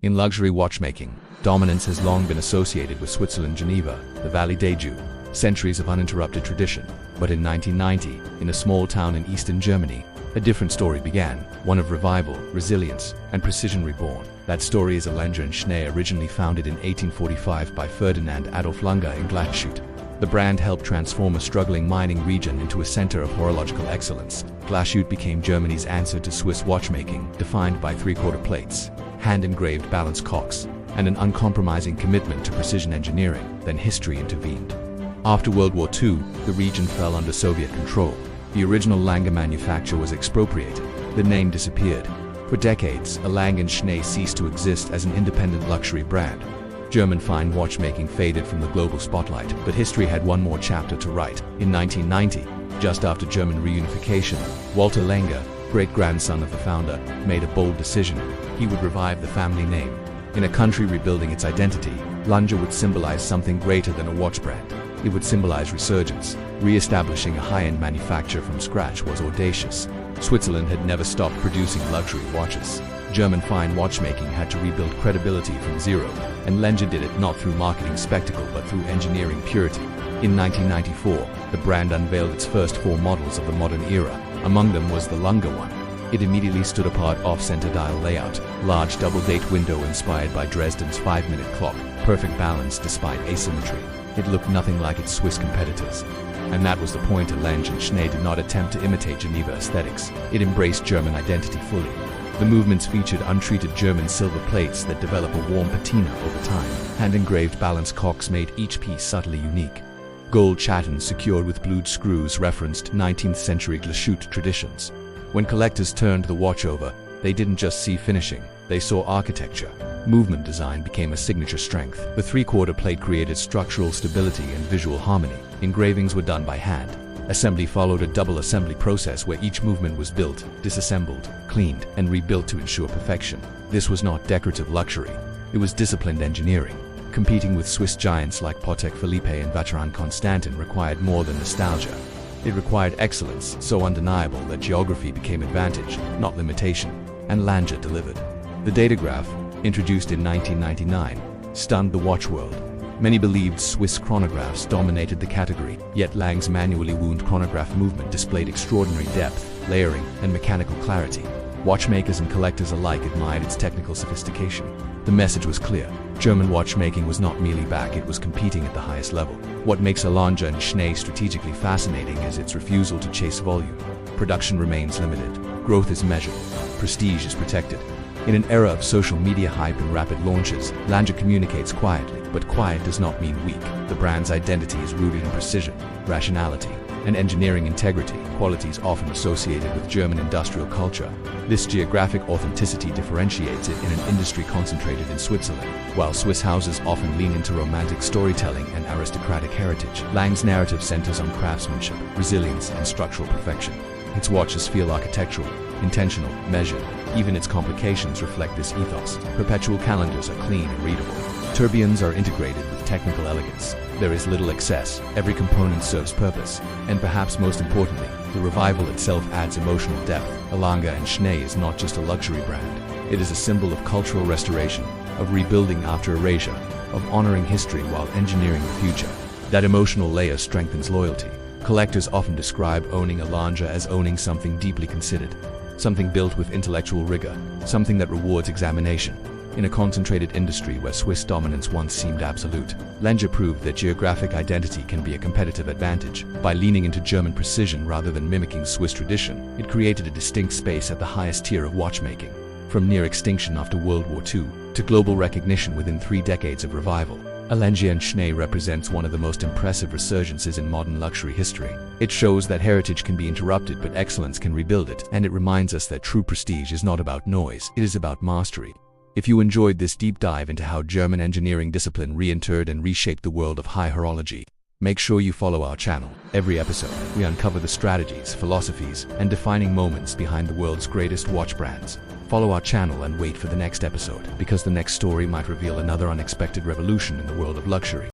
In luxury watchmaking, dominance has long been associated with Switzerland, Geneva, the Valley d'Ajoux, centuries of uninterrupted tradition. But in 1990, in a small town in eastern Germany, a different story began, one of revival, resilience, and precision reborn. That story is a Lange Söhne, originally founded in 1845 by Ferdinand Adolf Lange in Glashütte. The brand helped transform a struggling mining region into a center of horological excellence. Glashütte became Germany's answer to Swiss watchmaking, defined by three-quarter plates, hand-engraved balance clocks, and an uncompromising commitment to precision engineering. Then history intervened. After World War II, the region fell under Soviet control. The original Lange manufacture was expropriated. The name disappeared. For decades, a Lange Söhne ceased to exist as an independent luxury brand. German fine watchmaking faded from the global spotlight, but history had one more chapter to write. In 1990, just after German reunification, Walter Lange, great-grandson of the founder, made a bold decision. He would revive the family name. In a country rebuilding its identity, Lange would symbolize something greater than a watch brand. It would symbolize resurgence. Re-establishing a high-end manufacture from scratch was audacious. Switzerland had never stopped producing luxury watches. German fine watchmaking had to rebuild credibility from zero, and Lange did it not through marketing spectacle but through engineering purity. In 1994, the brand unveiled its first 4 models of the modern era. Among them was the Lange one. It immediately stood apart off-center dial layout, large double-date window inspired by Dresden's 5-minute clock, perfect balance despite asymmetry. It looked nothing like its Swiss competitors. And that was the point. Lange Söhne did not attempt to imitate Geneva aesthetics. It embraced German identity fully. The movements featured untreated German silver plates that develop a warm patina over time. Hand-engraved balance clocks made each piece subtly unique. Gold chattons secured with blued screws referenced 19th century Glashütte traditions. When collectors turned the watch over, they didn't just see finishing, they saw architecture. Movement design became a signature strength. The three-quarter plate created structural stability and visual harmony. Engravings were done by hand. Assembly followed a double assembly process where each movement was built, disassembled, cleaned, and rebuilt to ensure perfection. This was not decorative luxury. It was disciplined engineering. Competing with Swiss giants like Patek Philippe and Vacheron Constantin required more than nostalgia. It required excellence, so undeniable that geography became advantage, not limitation, and Lange delivered. The datograph, introduced in 1999, stunned the watch world. Many believed Swiss chronographs dominated the category, yet Lange's manually wound chronograph movement displayed extraordinary depth, layering, and mechanical clarity. Watchmakers and collectors alike admired its technical sophistication. The message was clear. German watchmaking was not merely back, it was competing at the highest level. What makes a Lange Söhne strategically fascinating is its refusal to chase volume. Production remains limited. Growth is measured. Prestige is protected. In an era of social media hype and rapid launches, Lange communicates quietly, but quiet does not mean weak. The brand's identity is rooted in precision, rationality, and engineering integrity, qualities often associated with German industrial culture. This geographic authenticity differentiates it in an industry concentrated in Switzerland. While Swiss houses often lean into romantic storytelling and aristocratic heritage, Lange's narrative centers on craftsmanship, resilience, and structural perfection. Its watches feel architectural, intentional, measured. Even its complications reflect this ethos. Perpetual calendars are clean and readable. Tourbillons are integrated with technical elegance. There is little excess. Every component serves purpose. And perhaps most importantly, the revival itself adds emotional depth. A Lange Söhne is not just a luxury brand. It is a symbol of cultural restoration, of rebuilding after erasure, of honoring history while engineering the future. That emotional layer strengthens loyalty. Collectors often describe owning a Lange as owning something deeply considered, something built with intellectual rigor, something that rewards examination. In a concentrated industry where Swiss dominance once seemed absolute, Lange proved that geographic identity can be a competitive advantage. By leaning into German precision rather than mimicking Swiss tradition, it created a distinct space at the highest tier of watchmaking. From near extinction after World War II to global recognition within 3 decades of revival, a Lange Söhne represents one of the most impressive resurgences in modern luxury history. It shows that heritage can be interrupted but excellence can rebuild it, and it reminds us that true prestige is not about noise, it is about mastery. If you enjoyed this deep dive into how German engineering discipline reinterred and reshaped the world of high horology, make sure you follow our channel. Every episode, we uncover the strategies, philosophies, and defining moments behind the world's greatest watch brands. Follow our channel and wait for the next episode, because the next story might reveal another unexpected revolution in the world of luxury.